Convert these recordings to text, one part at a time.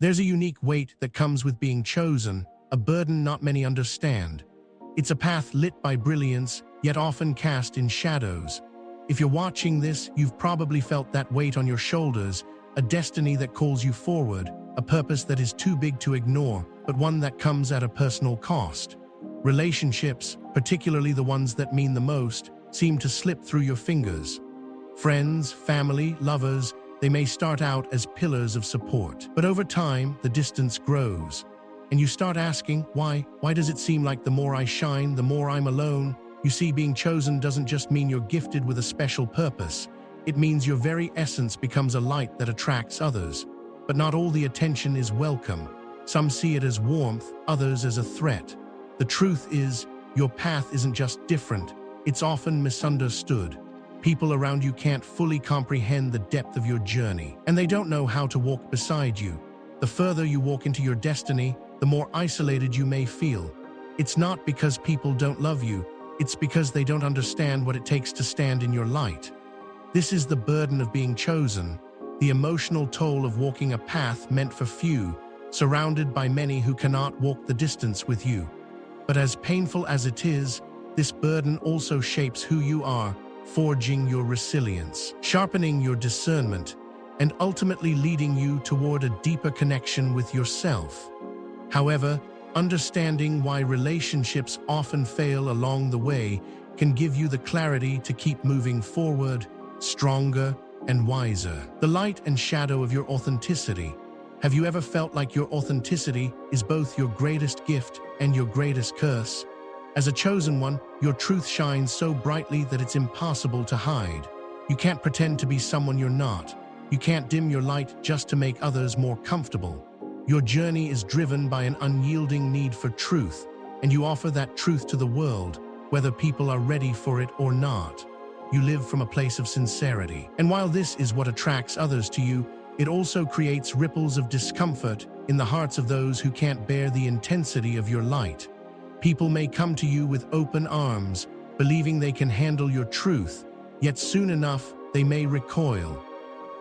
There's a unique weight that comes with being chosen, a burden not many understand. It's a path lit by brilliance, yet often cast in shadows. If you're watching this, you've probably felt that weight on your shoulders, a destiny that calls you forward, a purpose that is too big to ignore, but one that comes at a personal cost. Relationships, particularly the ones that mean the most, seem to slip through your fingers. Friends, family, lovers, they may start out as pillars of support. But over time, the distance grows. And you start asking, why? Why does it seem like the more I shine, the more I'm alone? You see, being chosen doesn't just mean you're gifted with a special purpose. It means your very essence becomes a light that attracts others. But not all the attention is welcome. Some see it as warmth, others as a threat. The truth is, your path isn't just different, it's often misunderstood. People around you can't fully comprehend the depth of your journey, and they don't know how to walk beside you. The further you walk into your destiny, the more isolated you may feel. It's not because people don't love you, it's because they don't understand what it takes to stand in your light. This is the burden of being chosen, the emotional toll of walking a path meant for few, surrounded by many who cannot walk the distance with you. But as painful as it is, this burden also shapes who you are, forging your resilience, sharpening your discernment, and ultimately leading you toward a deeper connection with yourself. However, understanding why relationships often fail along the way can give you the clarity to keep moving forward, stronger and wiser. The light and shadow of your authenticity. Have you ever felt like your authenticity is both your greatest gift and your greatest curse? As a chosen one, your truth shines so brightly that it's impossible to hide. You can't pretend to be someone you're not. You can't dim your light just to make others more comfortable. Your journey is driven by an unyielding need for truth, and you offer that truth to the world, whether people are ready for it or not. You live from a place of sincerity. And while this is what attracts others to you, it also creates ripples of discomfort in the hearts of those who can't bear the intensity of your light. People may come to you with open arms, believing they can handle your truth, yet soon enough they may recoil.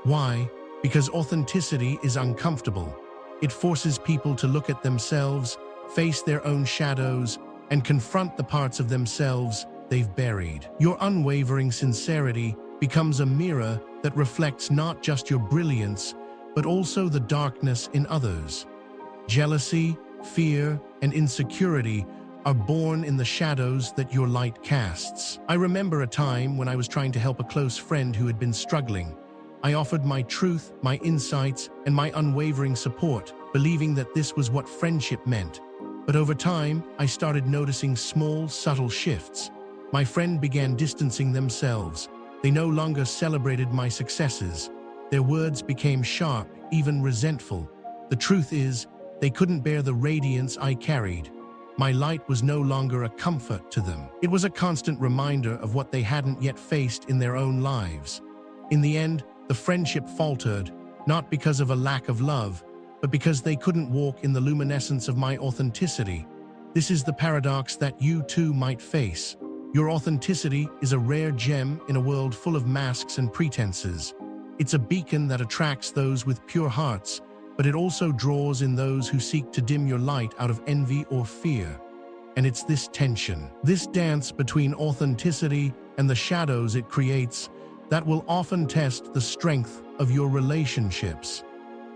Why? Because authenticity is uncomfortable. It forces people to look at themselves, face their own shadows, and confront the parts of themselves they've buried. Your unwavering sincerity becomes a mirror that reflects not just your brilliance, but also the darkness in others. Jealousy, fear, and insecurity are born in the shadows that your light casts. I remember a time when I was trying to help a close friend who had been struggling. I offered my truth, my insights, and my unwavering support, believing that this was what friendship meant. But over time, I started noticing small, subtle shifts. My friend began distancing themselves. They no longer celebrated my successes. Their words became sharp, even resentful. The truth is, they couldn't bear the radiance I carried. My light was no longer a comfort to them. It was a constant reminder of what they hadn't yet faced in their own lives. In the end, the friendship faltered, not because of a lack of love, but because they couldn't walk in the luminescence of my authenticity. This is the paradox that you too might face. Your authenticity is a rare gem in a world full of masks and pretenses. It's a beacon that attracts those with pure hearts, but it also draws in those who seek to dim your light out of envy or fear. And it's this tension, this dance between authenticity and the shadows it creates, that will often test the strength of your relationships.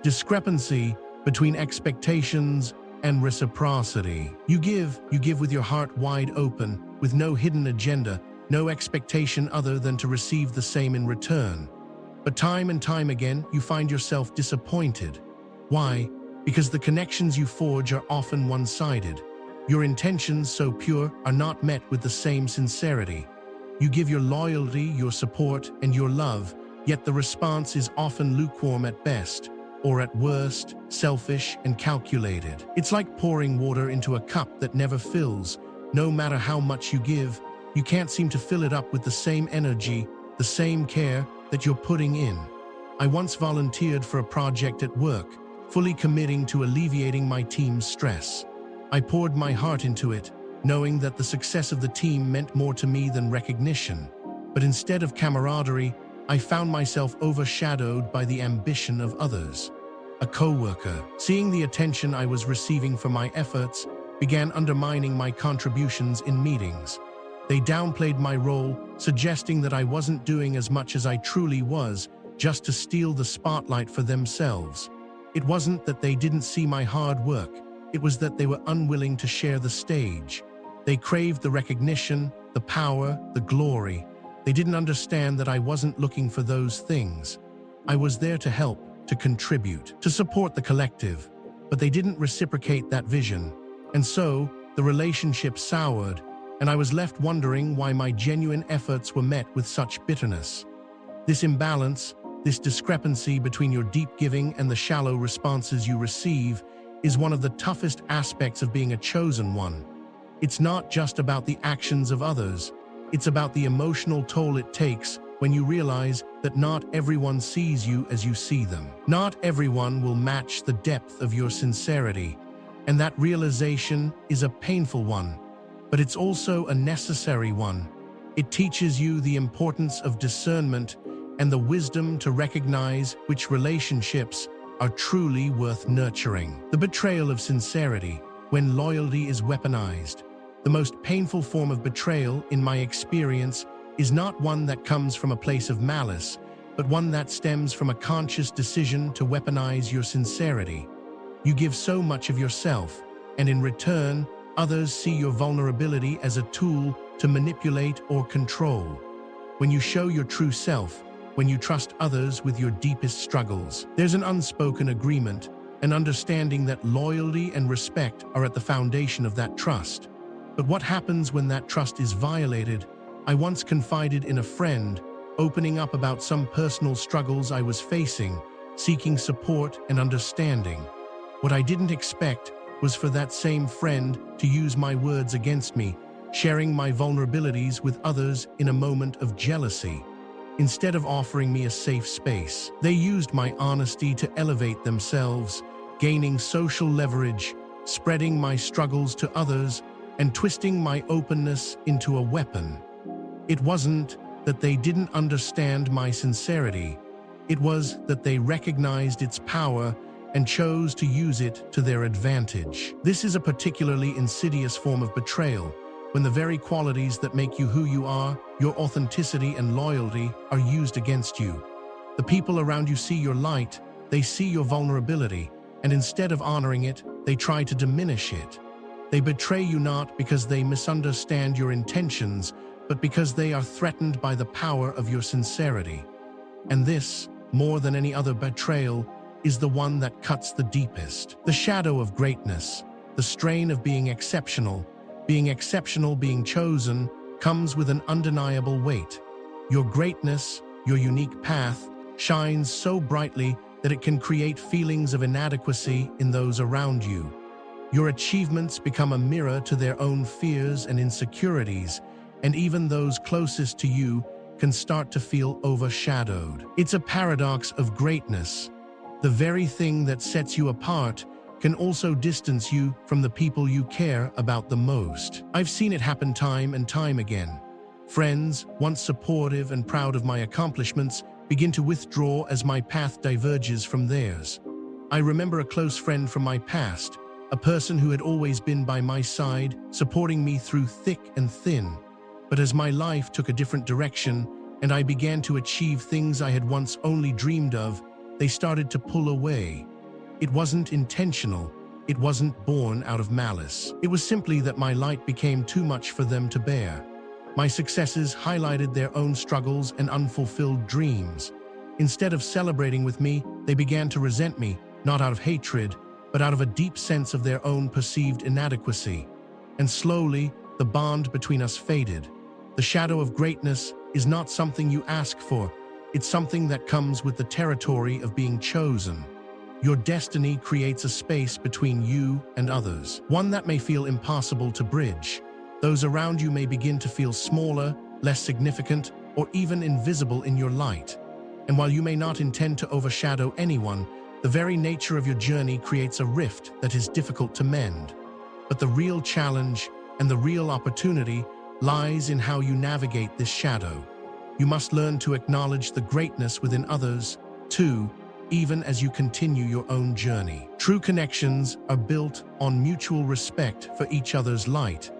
Discrepancy between expectations and reciprocity. You give with your heart wide open, with no hidden agenda, no expectation other than to receive the same in return. But time and time again, you find yourself disappointed. Why? Because the connections you forge are often one-sided. Your intentions, so pure, are not met with the same sincerity. You give your loyalty, your support, and your love, yet the response is often lukewarm at best, or at worst, selfish and calculated. It's like pouring water into a cup that never fills. No matter how much you give, you can't seem to fill it up with the same energy, the same care that you're putting in. I once volunteered for a project at work, fully committing to alleviating my team's stress. I poured my heart into it, knowing that the success of the team meant more to me than recognition. But instead of camaraderie, I found myself overshadowed by the ambition of others. a co-worker. Seeing the attention I was receiving for my efforts began undermining my contributions in meetings. They downplayed my role, suggesting that I wasn't doing as much as I truly was, just to steal the spotlight for themselves. It wasn't that they didn't see my hard work, it was that they were unwilling to share the stage. They craved the recognition, the power, the glory. They didn't understand that I wasn't looking for those things. I was there to help, to contribute, to support the collective, but they didn't reciprocate that vision. And so, the relationship soured, and I was left wondering why my genuine efforts were met with such bitterness. This imbalance, this discrepancy between your deep giving and the shallow responses you receive, is one of the toughest aspects of being a chosen one. It's not just about the actions of others, it's about the emotional toll it takes when you realize that not everyone sees you as you see them. Not everyone will match the depth of your sincerity, and that realization is a painful one, but it's also a necessary one. It teaches you the importance of discernment and the wisdom to recognize which relationships are truly worth nurturing. The betrayal of sincerity, when loyalty is weaponized. The most painful form of betrayal, in my experience, is not one that comes from a place of malice, but one that stems from a conscious decision to weaponize your sincerity. You give so much of yourself, and in return, others see your vulnerability as a tool to manipulate or control. When you show your true self, when you trust others with your deepest struggles, there's an unspoken agreement, an understanding that loyalty and respect are at the foundation of that trust. But what happens when that trust is violated? I once confided in a friend, opening up about some personal struggles I was facing, seeking support and understanding. What I didn't expect was for that same friend to use my words against me, sharing my vulnerabilities with others in a moment of jealousy. Instead of offering me a safe space, they used my honesty to elevate themselves, gaining social leverage, spreading my struggles to others, and twisting my openness into a weapon. It wasn't that they didn't understand my sincerity. It was that they recognized its power and chose to use it to their advantage. This is a particularly insidious form of betrayal, when the very qualities that make you who you are, your authenticity and loyalty, are used against you. The people around you see your light, they see your vulnerability, and instead of honoring it, they try to diminish it. They betray you not because they misunderstand your intentions, but because they are threatened by the power of your sincerity. And this, more than any other betrayal, is the one that cuts the deepest. The shadow of greatness, the strain of being exceptional, being chosen, comes with an undeniable weight. Your greatness, your unique path, shines so brightly that it can create feelings of inadequacy in those around you. Your achievements become a mirror to their own fears and insecurities, and even those closest to you can start to feel overshadowed. It's a paradox of greatness. The very thing that sets you apart can also distance you from the people you care about the most. I've seen it happen time and time again. Friends, once supportive and proud of my accomplishments, begin to withdraw as my path diverges from theirs. I remember a close friend from my past, a person who had always been by my side, supporting me through thick and thin. But as my life took a different direction, and I began to achieve things I had once only dreamed of, they started to pull away. It wasn't intentional. It wasn't born out of malice. It was simply that my light became too much for them to bear. My successes highlighted their own struggles and unfulfilled dreams. Instead of celebrating with me, they began to resent me, not out of hatred, but out of a deep sense of their own perceived inadequacy. And slowly, the bond between us faded. The shadow of greatness is not something you ask for. It's something that comes with the territory of being chosen. Your destiny creates a space between you and others, one that may feel impossible to bridge. Those around you may begin to feel smaller, less significant, or even invisible in your light. And while you may not intend to overshadow anyone, the very nature of your journey creates a rift that is difficult to mend. But the real challenge and the real opportunity lies in how you navigate this shadow. You must learn to acknowledge the greatness within others, too, even as you continue your own journey. True connections are built on mutual respect for each other's light,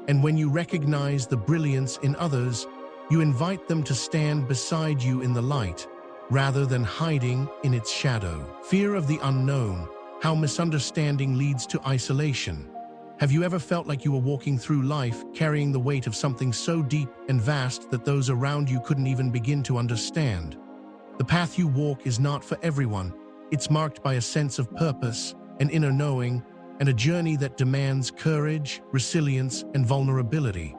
and when you recognize the brilliance in others, you invite them to stand beside you in the light, rather than hiding in its shadow. Fear of the unknown, how misunderstanding leads to isolation. Have you ever felt like you were walking through life carrying the weight of something so deep and vast that those around you couldn't even begin to understand? The path you walk is not for everyone. It's marked by a sense of purpose, an inner knowing, and a journey that demands courage, resilience, and vulnerability.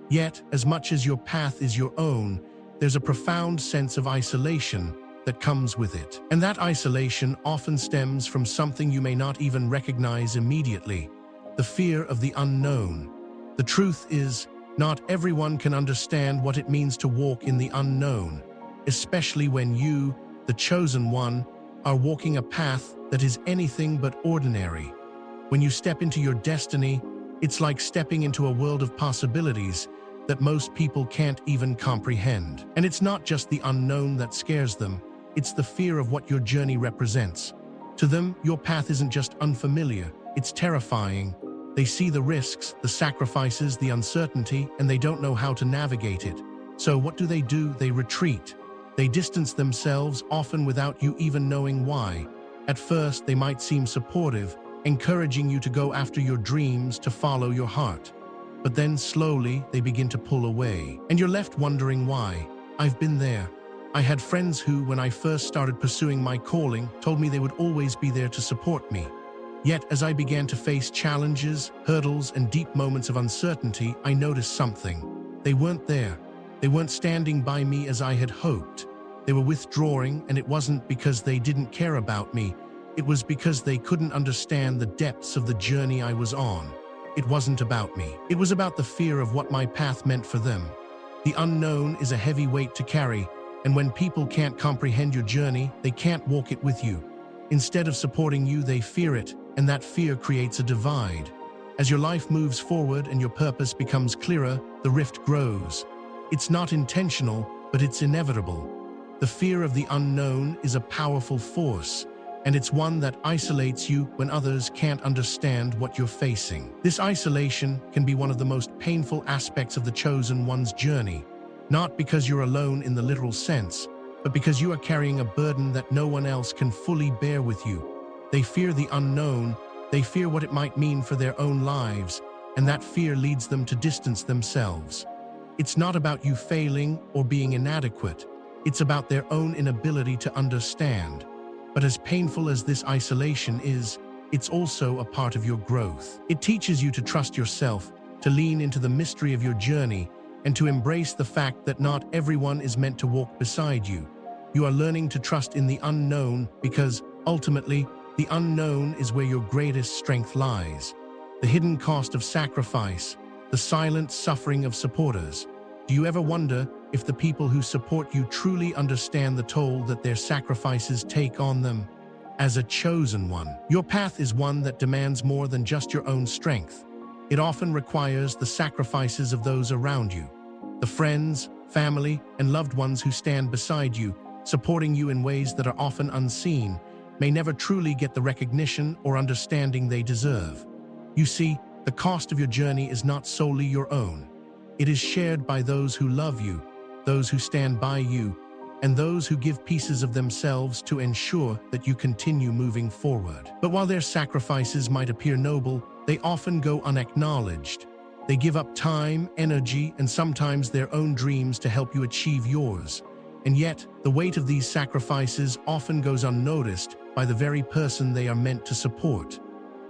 Yet, as much as your path is your own, there's a profound sense of isolation that comes with it. And that isolation often stems from something you may not even recognize immediately: the fear of the unknown. The truth is, not everyone can understand what it means to walk in the unknown, especially when you, the chosen one, are walking a path that is anything but ordinary. When you step into your destiny, it's like stepping into a world of possibilities that most people can't even comprehend. And it's not just the unknown that scares them, it's the fear of what your journey represents. To them, your path isn't just unfamiliar, it's terrifying. They see the risks, the sacrifices, the uncertainty, and they don't know how to navigate it. So what do? They retreat. They distance themselves, often without you even knowing why. At first, they might seem supportive, encouraging you to go after your dreams, to follow your heart. But then slowly, they begin to pull away, and you're left wondering why. I've been there. I had friends who, when I first started pursuing my calling, told me they would always be there to support me. Yet, as I began to face challenges, hurdles, and deep moments of uncertainty, I noticed something. They weren't there. They weren't standing by me as I had hoped. They were withdrawing, and it wasn't because they didn't care about me. It was because they couldn't understand the depths of the journey I was on. It wasn't about me. It was about the fear of what my path meant for them. The unknown is a heavy weight to carry, and when people can't comprehend your journey, they can't walk it with you. Instead of supporting you, they fear it, and that fear creates a divide. As your life moves forward and your purpose becomes clearer, the rift grows. It's not intentional, but it's inevitable. The fear of the unknown is a powerful force, and it's one that isolates you when others can't understand what you're facing. This isolation can be one of the most painful aspects of the chosen one's journey, not because you're alone in the literal sense, but because you are carrying a burden that no one else can fully bear with you. They fear the unknown, they fear what it might mean for their own lives, and that fear leads them to distance themselves. It's not about you failing or being inadequate, it's about their own inability to understand. But as painful as this isolation is, it's also a part of your growth. It teaches you to trust yourself, to lean into the mystery of your journey, and to embrace the fact that not everyone is meant to walk beside you. You are learning to trust in the unknown because, ultimately, the unknown is where your greatest strength lies. The hidden cost of sacrifice, the silent suffering of supporters. Do you ever wonder if the people who support you truly understand the toll that their sacrifices take on them? As a chosen one, your path is one that demands more than just your own strength. It often requires the sacrifices of those around you. The friends, family, and loved ones who stand beside you, supporting you in ways that are often unseen, may never truly get the recognition or understanding they deserve. You see, the cost of your journey is not solely your own. It is shared by those who love you, those who stand by you, and those who give pieces of themselves to ensure that you continue moving forward. But while their sacrifices might appear noble, they often go unacknowledged. They give up time, energy, and sometimes their own dreams to help you achieve yours. And yet, the weight of these sacrifices often goes unnoticed by the very person they are meant to support.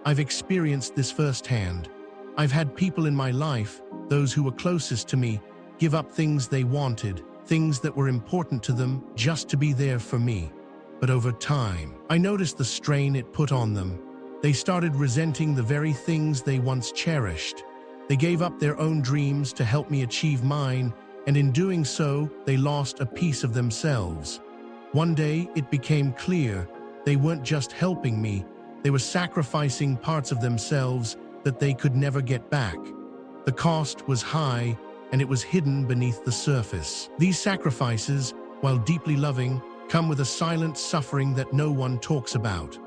I've experienced this firsthand. I've had people in my life, those who were closest to me, give up things they wanted, things that were important to them, just to be there for me. But over time, I noticed the strain it put on them. They started resenting the very things they once cherished. They gave up their own dreams to help me achieve mine, and in doing so, they lost a piece of themselves. One day, it became clear they weren't just helping me, they were sacrificing parts of themselves that they could never get back. The cost was high, and it was hidden beneath the surface. These sacrifices, while deeply loving, come with a silent suffering that no one talks about.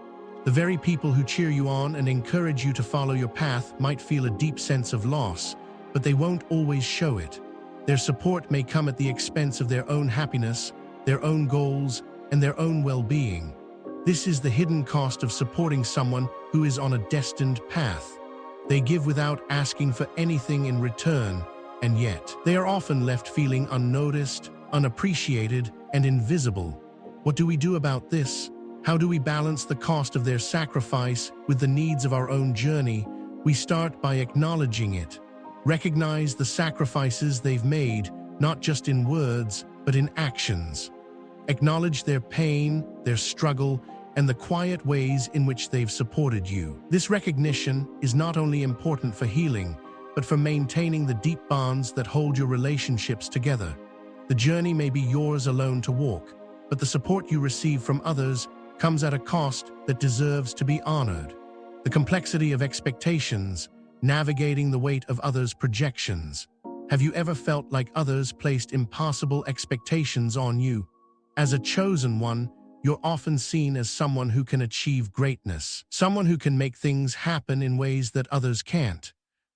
The very people who cheer you on and encourage you to follow your path might feel a deep sense of loss, but they won't always show it. Their support may come at the expense of their own happiness, their own goals, and their own well-being. This is the hidden cost of supporting someone who is on a destined path. They give without asking for anything in return, and yet they are often left feeling unnoticed, unappreciated, and invisible. What do we do about this? How do we balance the cost of their sacrifice with the needs of our own journey? We start by acknowledging it. Recognize the sacrifices they've made, not just in words, but in actions. Acknowledge their pain, their struggle, and the quiet ways in which they've supported you. This recognition is not only important for healing, but for maintaining the deep bonds that hold your relationships together. The journey may be yours alone to walk, but the support you receive from others comes at a cost that deserves to be honored. The complexity of expectations, navigating the weight of others' projections. Have you ever felt like others placed impossible expectations on you? As a chosen one, you're often seen as someone who can achieve greatness, someone who can make things happen in ways that others can't.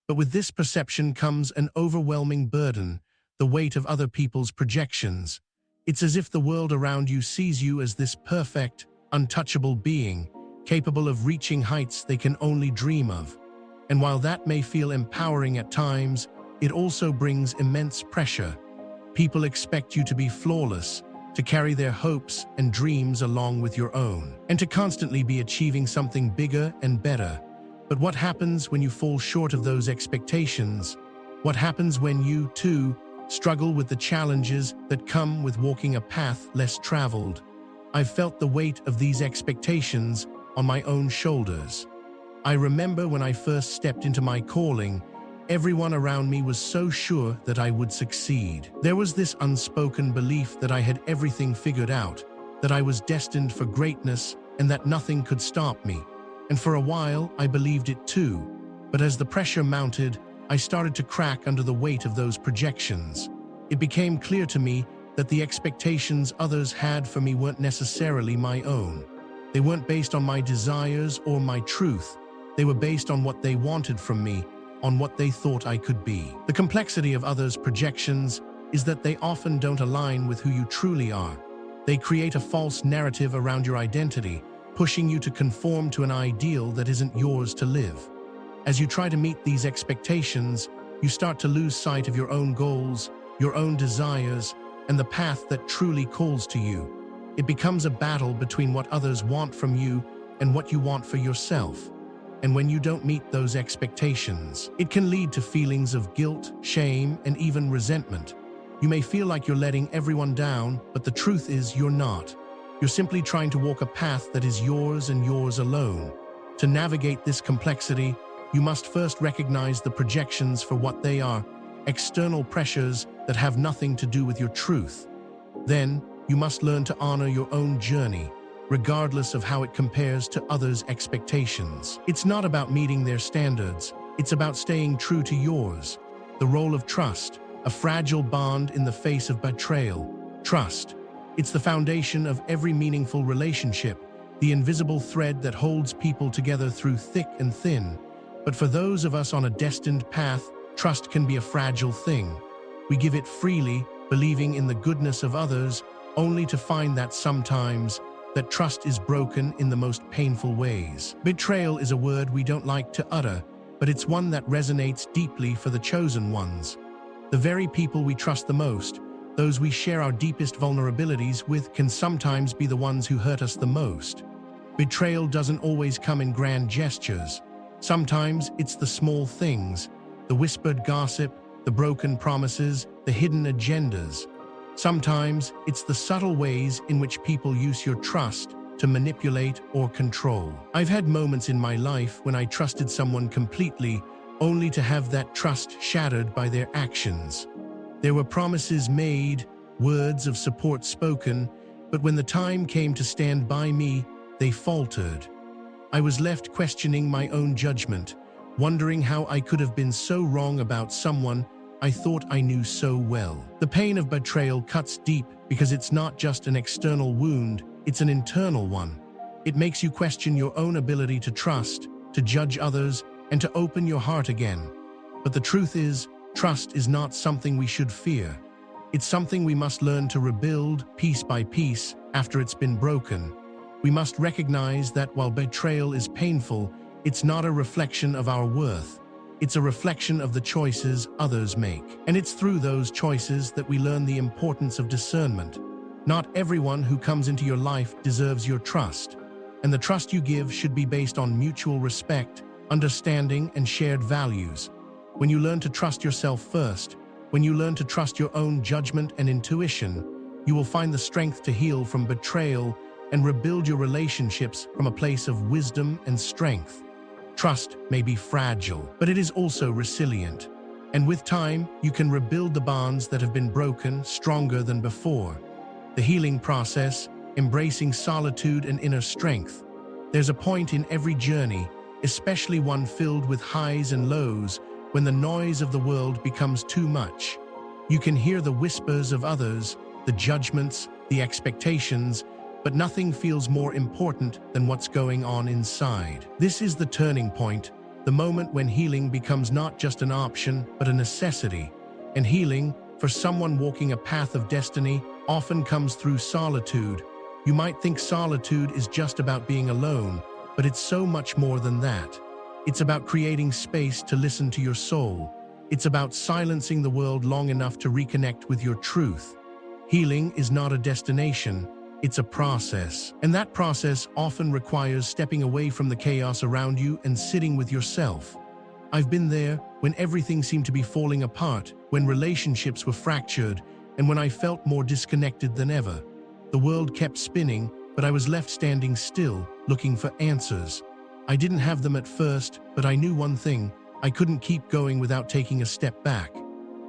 But with this perception comes an overwhelming burden, the weight of other people's projections. It's as if the world around you sees you as this perfect, untouchable being, capable of reaching heights they can only dream of. And while that may feel empowering at times, it also brings immense pressure. People expect you to be flawless, to carry their hopes and dreams along with your own, and to constantly be achieving something bigger and better. But what happens when you fall short of those expectations? What happens when you, too, struggle with the challenges that come with walking a path less traveled? I've felt the weight of these expectations on my own shoulders. I remember when I first stepped into my calling, everyone around me was so sure that I would succeed. There was this unspoken belief that I had everything figured out, that I was destined for greatness, and that nothing could stop me. And for a while, I believed it too. But as the pressure mounted, I started to crack under the weight of those projections. It became clear to me that the expectations others had for me weren't necessarily my own. They weren't based on my desires or my truth. They were based on what they wanted from me, on what they thought I could be. The complexity of others' projections is that they often don't align with who you truly are. They create a false narrative around your identity, pushing you to conform to an ideal that isn't yours to live. As you try to meet these expectations, you start to lose sight of your own goals, your own desires, and the path that truly calls to you. It becomes a battle between what others want from you and what you want for yourself. And when you don't meet those expectations, it can lead to feelings of guilt, shame, and even resentment. You may feel like you're letting everyone down, but the truth is you're not. You're simply trying to walk a path that is yours and yours alone. To navigate this complexity, you must first recognize the projections for what they are, external pressures that have nothing to do with your truth. Then, you must learn to honor your own journey, regardless of how it compares to others' expectations. It's not about meeting their standards, it's about staying true to yours. The role of trust, a fragile bond in the face of betrayal. Trust. It's the foundation of every meaningful relationship, the invisible thread that holds people together through thick and thin. But for those of us on a destined path, trust can be a fragile thing. We give it freely, believing in the goodness of others, only to find that sometimes that trust is broken in the most painful ways. Betrayal is a word we don't like to utter, but it's one that resonates deeply for the chosen ones. The very people we trust the most, those we share our deepest vulnerabilities with, can sometimes be the ones who hurt us the most. Betrayal doesn't always come in grand gestures. Sometimes it's the small things, the whispered gossip, the broken promises, the hidden agendas. Sometimes it's the subtle ways in which people use your trust to manipulate or control. I've had moments in my life when I trusted someone completely, only to have that trust shattered by their actions. There were promises made, words of support spoken, but when the time came to stand by me, they faltered. I was left questioning my own judgment, wondering how I could have been so wrong about someone I thought I knew so well. The pain of betrayal cuts deep because it's not just an external wound, it's an internal one. It makes you question your own ability to trust, to judge others, and to open your heart again. But the truth is, trust is not something we should fear. It's something we must learn to rebuild piece by piece after it's been broken. We must recognize that while betrayal is painful, it's not a reflection of our worth. It's a reflection of the choices others make. And it's through those choices that we learn the importance of discernment. Not everyone who comes into your life deserves your trust. And the trust you give should be based on mutual respect, understanding, and shared values. When you learn to trust yourself first, when you learn to trust your own judgment and intuition, you will find the strength to heal from betrayal and rebuild your relationships from a place of wisdom and strength. Trust may be fragile, but it is also resilient. And with time, you can rebuild the bonds that have been broken stronger than before. The healing process, embracing solitude and inner strength. There's a point in every journey, especially one filled with highs and lows, when the noise of the world becomes too much. You can hear the whispers of others, the judgments, the expectations, but nothing feels more important than what's going on inside. This is the turning point, the moment when healing becomes not just an option, but a necessity. And healing, for someone walking a path of destiny, often comes through solitude. You might think solitude is just about being alone, but it's so much more than that. It's about creating space to listen to your soul. It's about silencing the world long enough to reconnect with your truth. Healing is not a destination, it's a process. And that process often requires stepping away from the chaos around you and sitting with yourself. I've been there when everything seemed to be falling apart, when relationships were fractured, and when I felt more disconnected than ever. The world kept spinning, but I was left standing still, looking for answers. I didn't have them at first, but I knew one thing: I couldn't keep going without taking a step back.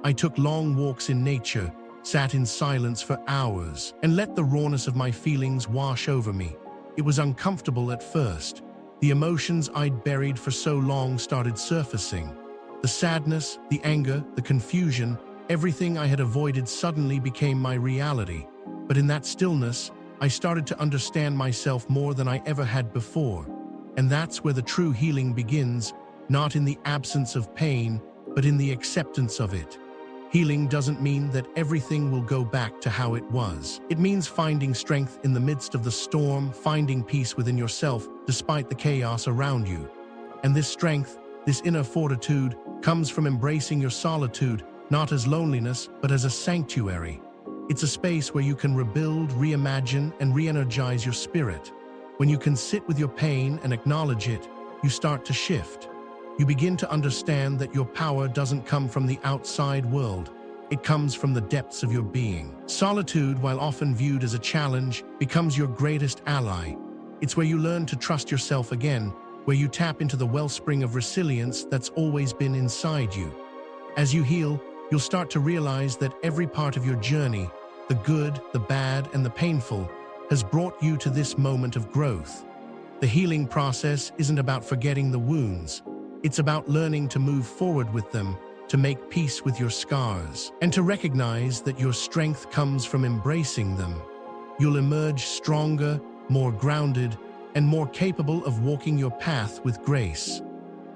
I took long walks in nature, sat in silence for hours, and let the rawness of my feelings wash over me. It was uncomfortable at first. The emotions I'd buried for so long started surfacing. The sadness, the anger, the confusion, everything I had avoided suddenly became my reality. But in that stillness, I started to understand myself more than I ever had before. And that's where the true healing begins, not in the absence of pain, but in the acceptance of it. Healing doesn't mean that everything will go back to how it was. It means finding strength in the midst of the storm, finding peace within yourself despite the chaos around you. And this strength, this inner fortitude, comes from embracing your solitude, not as loneliness, but as a sanctuary. It's a space where you can rebuild, reimagine, and re-energize your spirit. When you can sit with your pain and acknowledge it, you start to shift. You begin to understand that your power doesn't come from the outside world. It comes from the depths of your being. Solitude, while often viewed as a challenge, becomes your greatest ally. It's where you learn to trust yourself again, where you tap into the wellspring of resilience that's always been inside you. As you heal, you'll start to realize that every part of your journey, the good, the bad, and the painful, has brought you to this moment of growth. The healing process isn't about forgetting the wounds. It's about learning to move forward with them, to make peace with your scars, and to recognize that your strength comes from embracing them. You'll emerge stronger, more grounded, and more capable of walking your path with grace.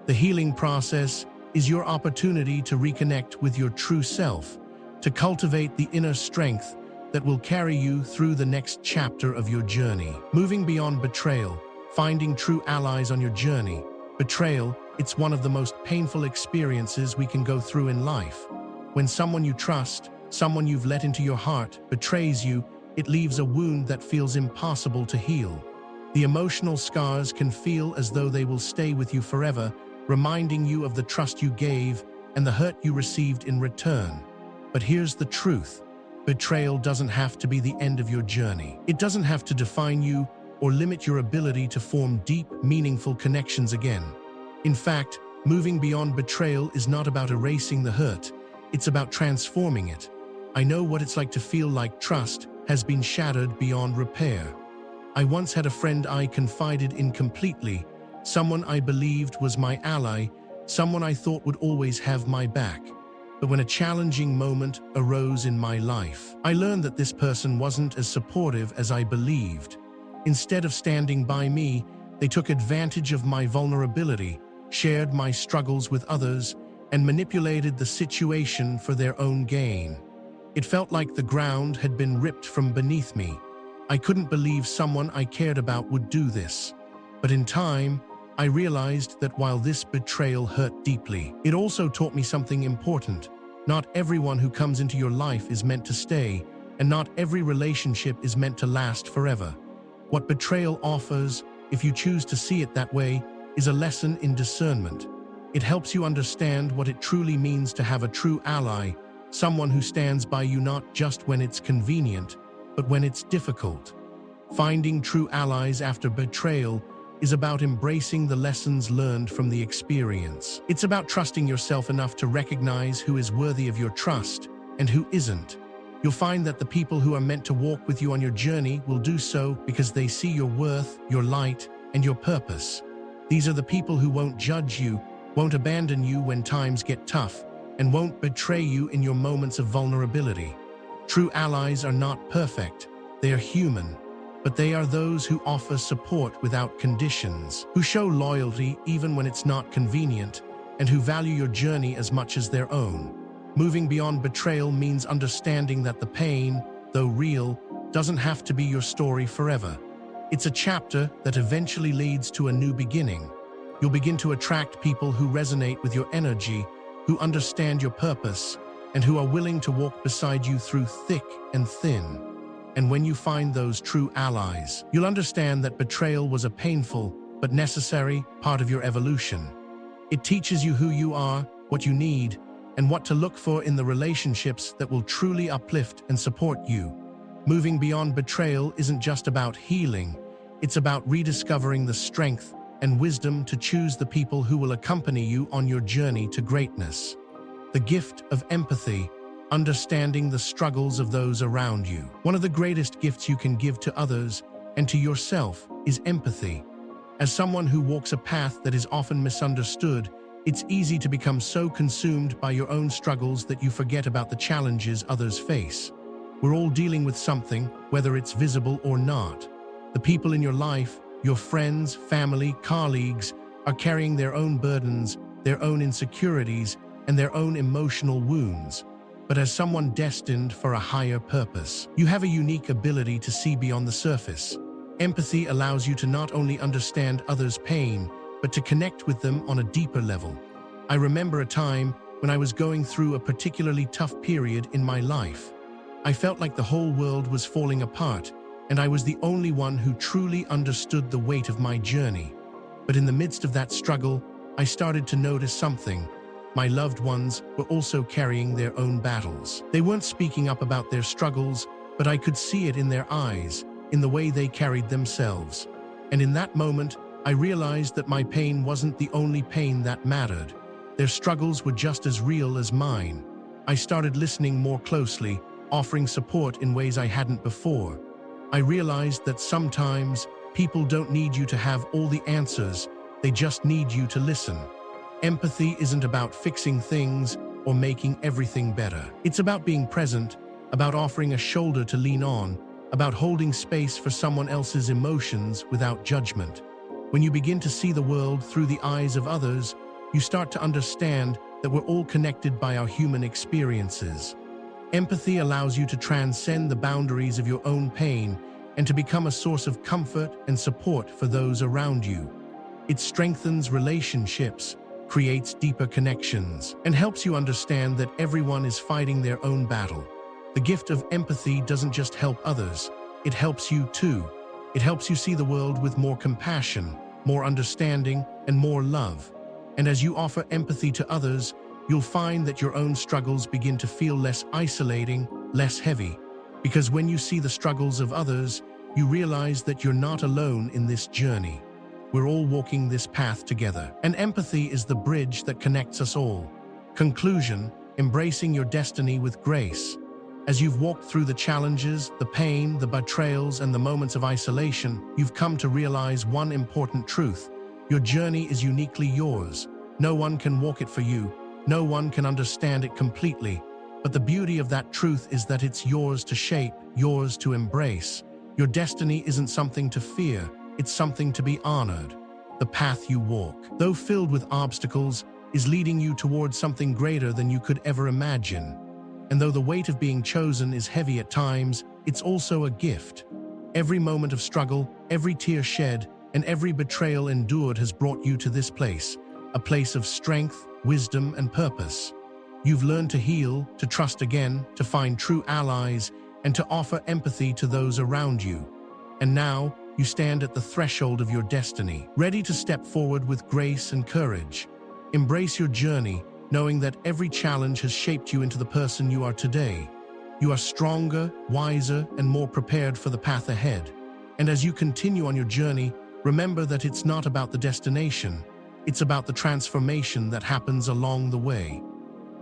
The healing process is your opportunity to reconnect with your true self, to cultivate the inner strength that will carry you through the next chapter of your journey. Moving beyond betrayal, finding true allies on your journey. Betrayal, it's one of the most painful experiences we can go through in life. When someone you trust, someone you've let into your heart, betrays you, it leaves a wound that feels impossible to heal. The emotional scars can feel as though they will stay with you forever, reminding you of the trust you gave and the hurt you received in return. But here's the truth: betrayal doesn't have to be the end of your journey. It doesn't have to define you or limit your ability to form deep, meaningful connections again. In fact, moving beyond betrayal is not about erasing the hurt, it's about transforming it. I know what it's like to feel like trust has been shattered beyond repair. I once had a friend I confided in completely, someone I believed was my ally, someone I thought would always have my back. But when a challenging moment arose in my life, I learned that this person wasn't as supportive as I believed. Instead of standing by me, they took advantage of my vulnerability, shared my struggles with others, and manipulated the situation for their own gain. It felt like the ground had been ripped from beneath me. I couldn't believe someone I cared about would do this. But in time, I realized that while this betrayal hurt deeply, it also taught me something important. Not everyone who comes into your life is meant to stay, and not every relationship is meant to last forever. What betrayal offers, if you choose to see it that way, is a lesson in discernment. It helps you understand what it truly means to have a true ally, someone who stands by you not just when it's convenient, but when it's difficult. Finding true allies after betrayal is about embracing the lessons learned from the experience. It's about trusting yourself enough to recognize who is worthy of your trust and who isn't. You'll find that the people who are meant to walk with you on your journey will do so because they see your worth, your light, and your purpose. These are the people who won't judge you, won't abandon you when times get tough, and won't betray you in your moments of vulnerability. True allies are not perfect, they are human, but they are those who offer support without conditions, who show loyalty even when it's not convenient, and who value your journey as much as their own. Moving beyond betrayal means understanding that the pain, though real, doesn't have to be your story forever. It's a chapter that eventually leads to a new beginning. You'll begin to attract people who resonate with your energy, who understand your purpose, and who are willing to walk beside you through thick and thin. And when you find those true allies, you'll understand that betrayal was a painful but necessary part of your evolution. It teaches you who you are, what you need, and what to look for in the relationships that will truly uplift and support you. Moving beyond betrayal isn't just about healing, it's about rediscovering the strength and wisdom to choose the people who will accompany you on your journey to greatness. The gift of empathy, understanding the struggles of those around you. One of the greatest gifts you can give to others and to yourself is empathy. As someone who walks a path that is often misunderstood, it's easy to become so consumed by your own struggles that you forget about the challenges others face. We're all dealing with something, whether it's visible or not. The people in your life, your friends, family, colleagues, are carrying their own burdens, their own insecurities, and their own emotional wounds. But as someone destined for a higher purpose, you have a unique ability to see beyond the surface. Empathy allows you to not only understand others' pain, but to connect with them on a deeper level. I remember a time when I was going through a particularly tough period in my life. I felt like the whole world was falling apart, and I was the only one who truly understood the weight of my journey. But in the midst of that struggle, I started to notice something. My loved ones were also carrying their own battles. They weren't speaking up about their struggles, but I could see it in their eyes, in the way they carried themselves. And in that moment, I realized that my pain wasn't the only pain that mattered. Their struggles were just as real as mine. I started listening more closely, offering support in ways I hadn't before. I realized that sometimes people don't need you to have all the answers, they just need you to listen. Empathy isn't about fixing things or making everything better. It's about being present, about offering a shoulder to lean on, about holding space for someone else's emotions without judgment. When you begin to see the world through the eyes of others, you start to understand that we're all connected by our human experiences. Empathy allows you to transcend the boundaries of your own pain and to become a source of comfort and support for those around you. It strengthens relationships, creates deeper connections, and helps you understand that everyone is fighting their own battle. The gift of empathy doesn't just help others, it helps you too. It helps you see the world with more compassion, more understanding, and more love. And as you offer empathy to others, you'll find that your own struggles begin to feel less isolating, less heavy. Because when you see the struggles of others, you realize that you're not alone in this journey. We're all walking this path together, and empathy is the bridge that connects us all. Conclusion: embracing your destiny with grace. As you've walked through the challenges, the pain, the betrayals, and the moments of isolation, you've come to realize one important truth. Your journey is uniquely yours. No one can walk it for you, No one can understand it completely, but the beauty of that truth is that it's yours to shape, yours to embrace. Your destiny isn't something to fear, it's something to be honored. The path you walk, though filled with obstacles, is leading you towards something greater than you could ever imagine. And though the weight of being chosen is heavy at times, it's also a gift. Every moment of struggle, every tear shed, and every betrayal endured has brought you to this place, a place of strength, wisdom, and purpose. You've learned to heal, to trust again, to find true allies, and to offer empathy to those around you. And now, you stand at the threshold of your destiny, ready to step forward with grace and courage. Embrace your journey, knowing that every challenge has shaped you into the person you are today. You are stronger, wiser, and more prepared for the path ahead. And as you continue on your journey, remember that it's not about the destination, it's about the transformation that happens along the way.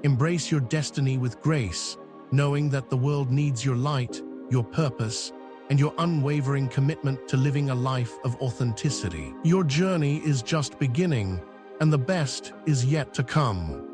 Embrace your destiny with grace, knowing that the world needs your light, your purpose, and your unwavering commitment to living a life of authenticity. Your journey is just beginning, and the best is yet to come.